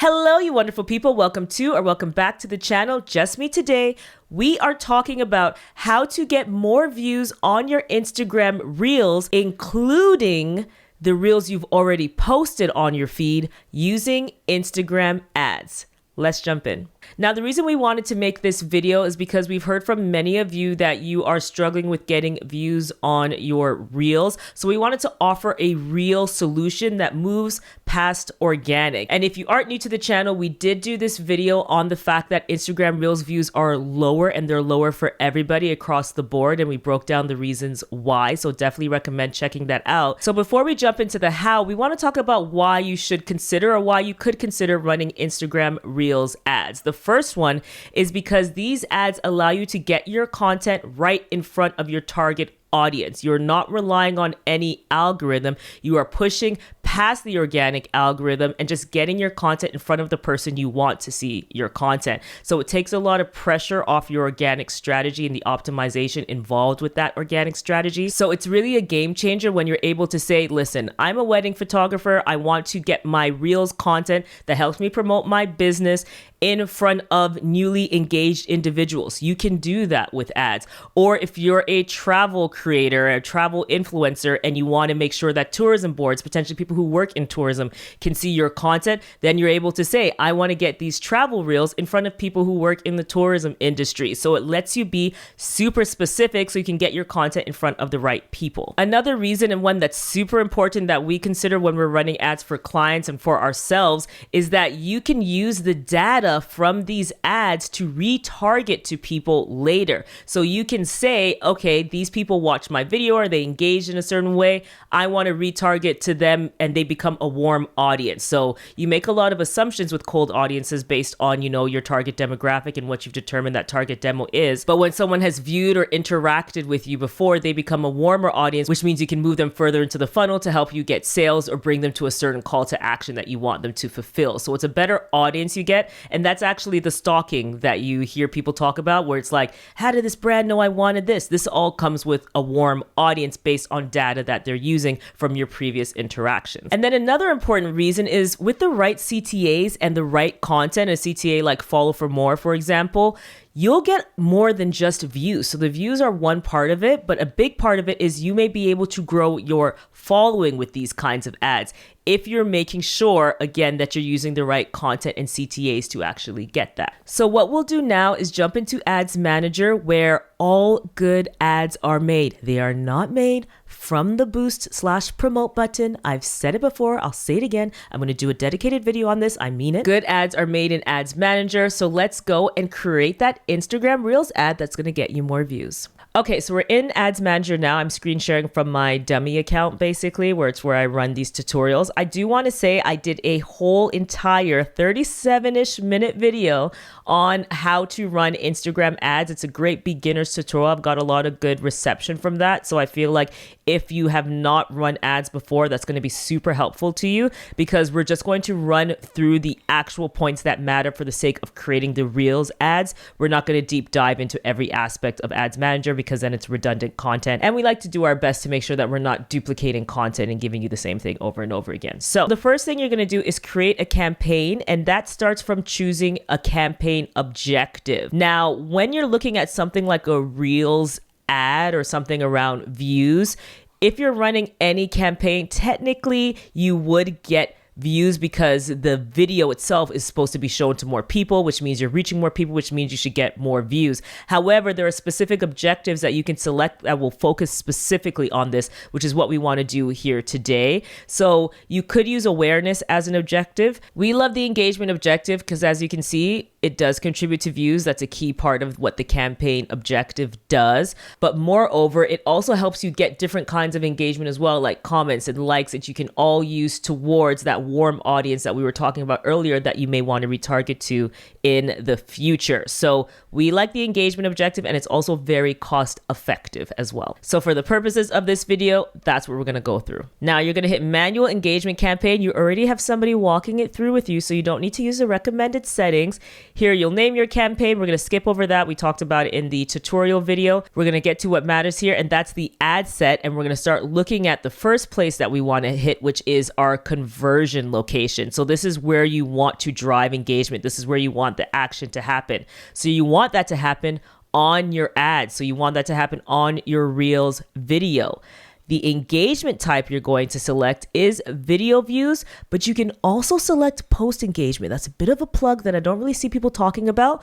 Hello, you wonderful people. Welcome to or welcome back to the channel. Just me today. We are talking about how to get more views on your Instagram Reels, including the Reels you've already posted on your feed using Instagram ads. Let's jump in. Now, the reason we wanted to make this video is because we've heard from many of you that you are struggling with getting views on your Reels. So we wanted to offer a real solution that moves past organic. And if you aren't new to the channel, we did do this video on the fact that Instagram Reels views are lower, and they're lower for everybody across the board. And we broke down the reasons why. So definitely recommend checking that out. So before we jump into the how, we want to talk about why you should consider, or why you could consider, running Instagram Reels ads. The first one is because these ads allow you to get your content right in front of your target audience. You're not relying on any algorithm. You are pushing past the organic algorithm and just getting your content in front of the person you want to see your content. So it takes a lot of pressure off your organic strategy and the optimization involved with that organic strategy. So it's really a game changer when you're able to say, listen, I'm a wedding photographer. I want to get my Reels content that helps me promote my business in front of newly engaged individuals. You can do that with ads. Or if you're a travel creator, a travel influencer, and you want to make sure that tourism boards, potentially people who work in tourism, can see your content, then you're able to say, I want to get these travel reels in front of people who work in the tourism industry. So it lets you be super specific so you can get your content in front of the right people. Another reason, and one that's super important that we consider when we're running ads for clients and for ourselves, is that you can use the data from these ads to retarget to people later. So you can say, okay, these people watch my video, or they engaged in a certain way. I want to retarget to them and they become a warm audience. So you make a lot of assumptions with cold audiences based on, your target demographic and what you've determined that target demo is. But when someone has viewed or interacted with you before, they become a warmer audience, which means you can move them further into the funnel to help you get sales or bring them to a certain call to action that you want them to fulfill. So it's a better audience you get. And that's actually the stalking that you hear people talk about, where it's like, how did this brand know I wanted this? This all comes with a warm audience based on data that they're using from your previous interactions. And then another important reason is with the right CTAs and the right content, a CTA like follow for more, for example, you'll get more than just views. So the views are one part of it, but a big part of it is you may be able to grow your following with these kinds of ads if you're making sure, again, that you're using the right content and CTAs to actually get that. So what we'll do now is jump into Ads Manager, where all good ads are made. They are not made from the boost/promote button. I've said it before. I'll say it again. I'm going to do a dedicated video on this. I mean it. Good ads are made in Ads Manager. So let's go and create that Instagram Reels ad that's going to get you more views. Okay, so we're in Ads Manager now. I'm screen sharing from my dummy account, basically, where I run these tutorials. I do want to say I did a whole entire 37-ish minute video on how to run Instagram ads. It's a great beginner's tutorial. I've got a lot of good reception from that. So I feel like if you have not run ads before, that's going to be super helpful to you, because we're just going to run through the actual points that matter for the sake of creating the Reels ads. We're not going to deep dive into every aspect of Ads Manager, because then it's redundant content. And we like to do our best to make sure that we're not duplicating content and giving you the same thing over and over again. So the first thing you're going to do is create a campaign, and that starts from choosing a campaign objective. Now, when you're looking at something like a Reels ad or something around views, if you're running any campaign, technically you would get views because the video itself is supposed to be shown to more people, which means you're reaching more people, which means you should get more views. However, there are specific objectives that you can select that will focus specifically on this, which is what we want to do here today. So you could use awareness as an objective. We love the engagement objective because, as you can see, it does contribute to views. That's a key part of what the campaign objective does. But moreover, it also helps you get different kinds of engagement as well, like comments and likes that you can all use towards that warm audience that we were talking about earlier that you may want to retarget to in the future. So we like the engagement objective, and it's also very cost effective as well. So for the purposes of this video, that's what we're going to go through. Now you're going to hit manual engagement campaign. You already have somebody walking it through with you, so you don't need to use the recommended settings. Here, you'll name your campaign. We're going to skip over that. We talked about it in the tutorial video. We're going to get to what matters here, and that's the ad set. And we're going to start looking at the first place that we want to hit, which is our conversion location. So this is where you want to drive engagement. This is where you want the action to happen. So you want that to happen on your ad. So you want that to happen on your Reels video. The engagement type you're going to select is video views, but you can also select post engagement. That's a bit of a plug that I don't really see people talking about,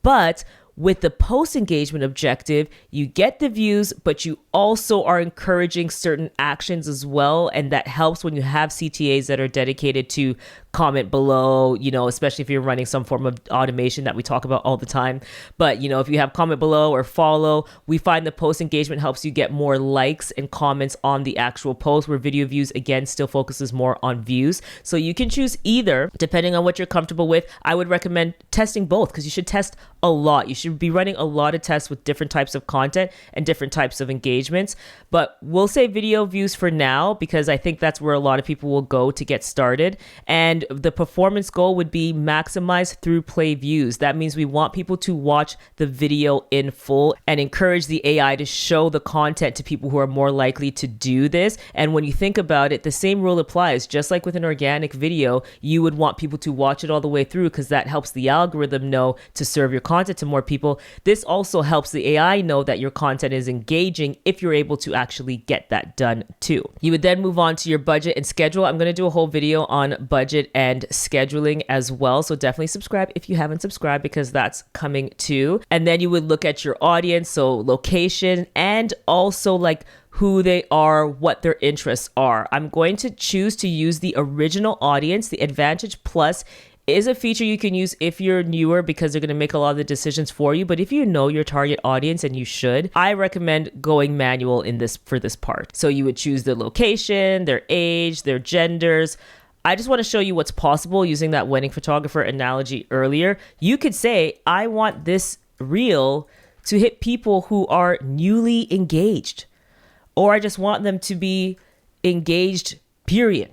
but with the post engagement objective, you get the views, but you also are encouraging certain actions as well. And that helps when you have CTAs that are dedicated to comment below, especially if you're running some form of automation that we talk about all the time. But, if you have comment below or follow, we find the post engagement helps you get more likes and comments on the actual post, where video views, again, still focuses more on views. So you can choose either, depending on what you're comfortable with. I would recommend testing both, because you should test a lot. You should be running a lot of tests with different types of content and different types of engagements. But we'll say video views for now, because I think that's where a lot of people will go to get started. And the performance goal would be maximize through play views. That means we want people to watch the video in full and encourage the AI to show the content to people who are more likely to do this. And when you think about it, the same rule applies. Just like with an organic video, you would want people to watch it all the way through, because that helps the algorithm know to serve your content to more people. This also helps the AI know that your content is engaging if you're able to actually get that done too. You would then move on to your budget and schedule. I'm going to do a whole video on budget and scheduling as well. So definitely subscribe if you haven't subscribed, because that's coming too. And then you would look at your audience, so location, and also like who they are, what their interests are. I'm going to choose to use the original audience. The Advantage Plus is a feature you can use if you're newer, because they're going to make a lot of the decisions for you. But if you know your target audience, and you should, I recommend going manual in this for this part. So you would choose the location, their age, their genders. I just want to show you what's possible using that wedding photographer analogy earlier. You could say, I want this reel to hit people who are newly engaged, or I just want them to be engaged, period.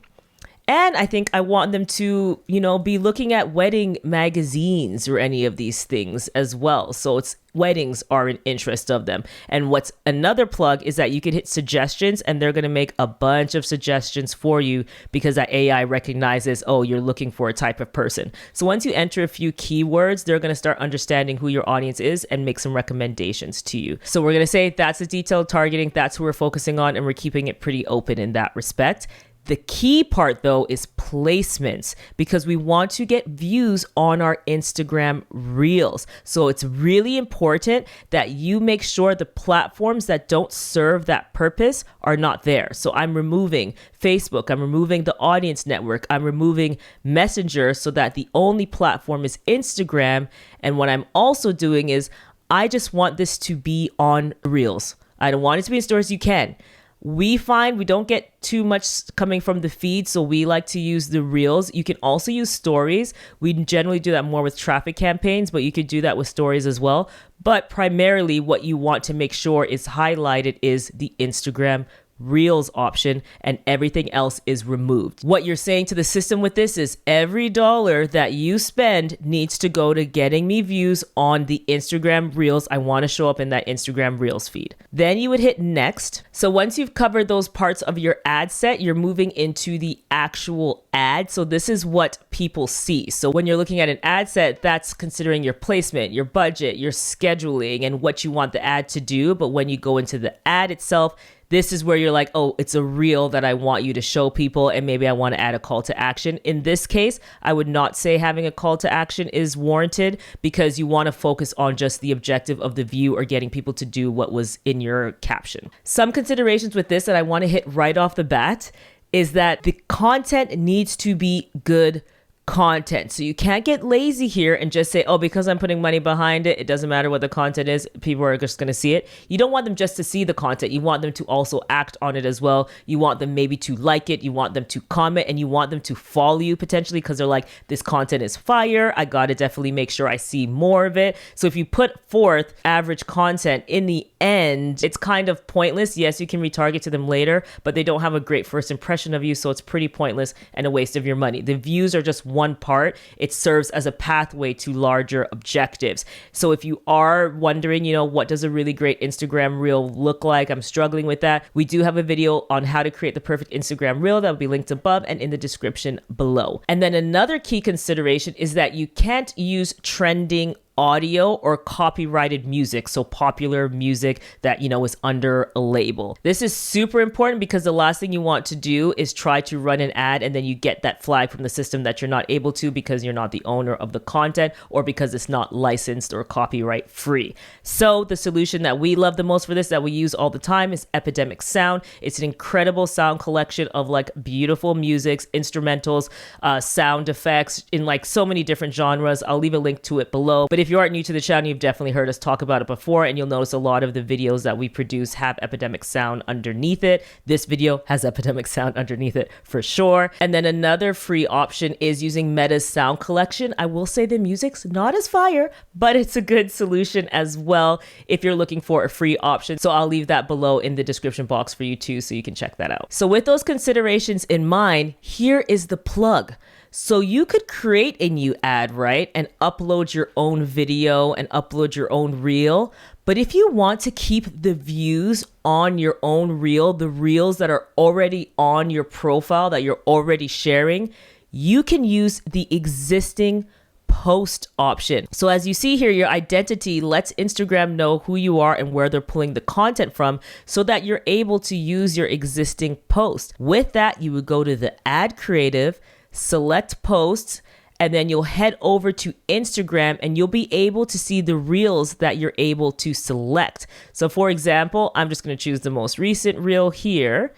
And I think I want them to, be looking at wedding magazines or any of these things as well. So weddings are an interest of them. And what's another plug is that you can hit suggestions, and they're going to make a bunch of suggestions for you, because that AI recognizes, oh, you're looking for a type of person. So once you enter a few keywords, they're going to start understanding who your audience is and make some recommendations to you. So we're going to say that's the detailed targeting. That's who we're focusing on, and we're keeping it pretty open in that respect. The key part, though, is placements, because we want to get views on our Instagram Reels. So it's really important that you make sure the platforms that don't serve that purpose are not there. So I'm removing Facebook, I'm removing the audience network, I'm removing Messenger, so that the only platform is Instagram. And what I'm also doing is I just want this to be on Reels. I don't want it to be in stories. You can. We find we don't get too much coming from the feed, so we like to use the Reels. You can also use stories. We generally do that more with traffic campaigns, but you could do that with stories as well. But primarily what you want to make sure is highlighted is the Instagram Reels option, and everything else is removed. What you're saying to the system with this is every dollar that you spend needs to go to getting me views on the Instagram Reels. I want to show up in that Instagram Reels feed. Then you would hit next. So once you've covered those parts of your ad set, you're moving into the actual ad. So this is what people see. So when you're looking at an ad set, that's considering your placement, your budget, your scheduling, and what you want the ad to do. But when you go into the ad itself, this is where you're like, oh, it's a reel that I want you to show people, and maybe I want to add a call to action. In this case, I would not say having a call to action is warranted, because you want to focus on just the objective of the view or getting people to do what was in your caption. Some considerations with this that I want to hit right off the bat is that the content needs to be good content. So you can't get lazy here and just say, oh, because I'm putting money behind it, it doesn't matter what the content is, people are just going to see it. You don't want them just to see the content. You want them to also act on it as well. You want them maybe to like it. You want them to comment, and you want them to follow you potentially, because they're like, this content is fire. I got to definitely make sure I see more of it. So if you put forth average content, in the end, it's kind of pointless. Yes, you can retarget to them later, but they don't have a great first impression of you. So it's pretty pointless and a waste of your money. The views are just one part. It serves as a pathway to larger objectives. So if you are wondering, what does a really great Instagram reel look like? I'm struggling with that. We do have a video on how to create the perfect Instagram reel that will be linked above and in the description below. And then another key consideration is that you can't use trending audio or copyrighted music, so popular music that is under a label. This is super important because the last thing you want to do is try to run an ad and then you get that flag from the system that you're not able to because you're not the owner of the content or because it's not licensed or copyright free. So the solution that we love the most for this, that we use all the time, is Epidemic Sound. It's an incredible sound collection of beautiful musics, instrumentals, sound effects in so many different genres. I'll leave a link to it below. But if you aren't new to the channel, you've definitely heard us talk about it before, and you'll notice a lot of the videos that we produce have Epidemic Sound underneath it. This video has Epidemic Sound underneath it for sure. And then another free option is using Meta's sound collection. I will say the music's not as fire, but it's a good solution as well if you're looking for a free option. So I'll leave that below in the description box for you too, so you can check that out. So with those considerations in mind, here is the plug. So you could create a new ad, right? And upload your own video and upload your own reel. But if you want to keep the views on your own reel, the reels that are already on your profile that you're already sharing, you can use the existing post option. So as you see here, your identity lets Instagram know who you are and where they're pulling the content from so that you're able to use your existing post. With that, you would go to the ad creative, select posts, and then you'll head over to Instagram and you'll be able to see the reels that you're able to select. So for example, I'm just going to choose the most recent reel here,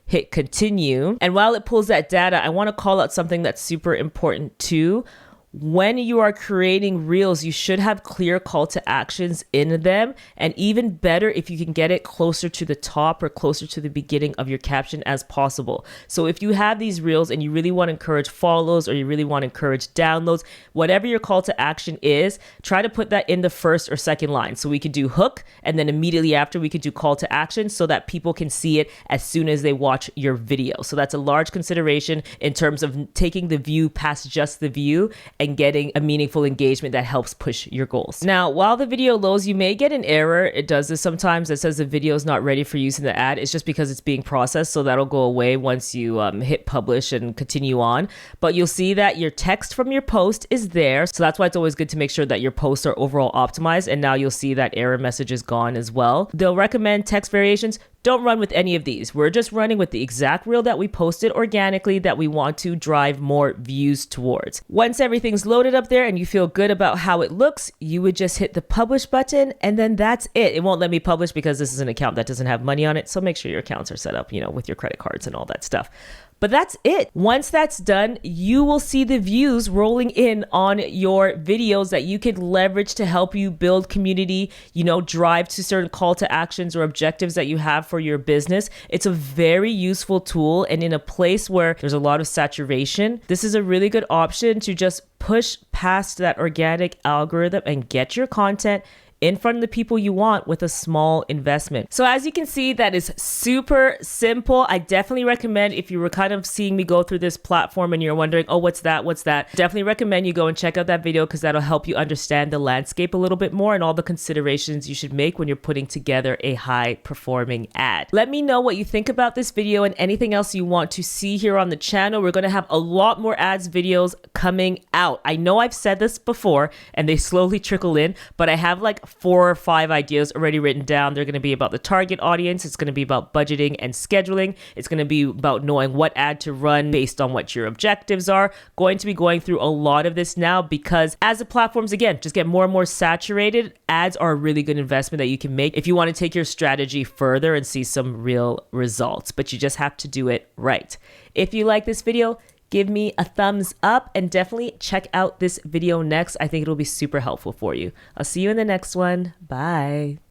hit continue. And while it pulls that data, I want to call out something that's super important too. When you are creating reels, you should have clear call to actions in them, and even better if you can get it closer to the top or closer to the beginning of your caption as possible. So if you have these reels and you really want to encourage follows or you really want to encourage downloads, whatever your call to action is, try to put that in the first or second line. So we could do hook, and then immediately after we could do call to action so that people can see it as soon as they watch your video. So that's a large consideration in terms of taking the view past just the view and getting a meaningful engagement that helps push your goals. Now, while the video loads, you may get an error. It does this sometimes that says the video is not ready for use in the ad. It's just because it's being processed, so that'll go away once you hit publish and continue on. But you'll see that your text from your post is there. So that's why it's always good to make sure that your posts are overall optimized. And now you'll see that error message is gone as well. They'll recommend text variations. Don't run with any of these. We're just running with the exact reel that we posted organically that we want to drive more views towards. Once everything's loaded up there and you feel good about how it looks, you would just hit the publish button and then that's it. It won't let me publish because this is an account that doesn't have money on it. So make sure your accounts are set up, with your credit cards and all that stuff. But that's it. Once that's done, you will see the views rolling in on your videos that you can leverage to help you build community, drive to certain call to actions or objectives that you have for your business. It's a very useful tool. And in a place where there's a lot of saturation, this is a really good option to just push past that organic algorithm and get your content in front of the people you want with a small investment. So as you can see, that is super simple. I definitely recommend, if you were kind of seeing me go through this platform and you're wondering, oh, what's that? Definitely recommend you go and check out that video because that'll help you understand the landscape a little bit more and all the considerations you should make when you're putting together a high performing ad. Let me know what you think about this video and anything else you want to see here on the channel. We're going to have a lot more ads videos coming out. I know I've said this before and they slowly trickle in, but I have 4 or 5 ideas already written down. They're going to be about the target audience. It's going to be about budgeting and scheduling. It's going to be about knowing what ad to run based on what your objectives are. Going to be going through a lot of this now because as the platforms, again, just get more and more saturated, ads are a really good investment that you can make if you want to take your strategy further and see some real results. But you just have to do it right. If you like this video, give me a thumbs up and definitely check out this video next. I think it'll be super helpful for you. I'll see you in the next one. Bye.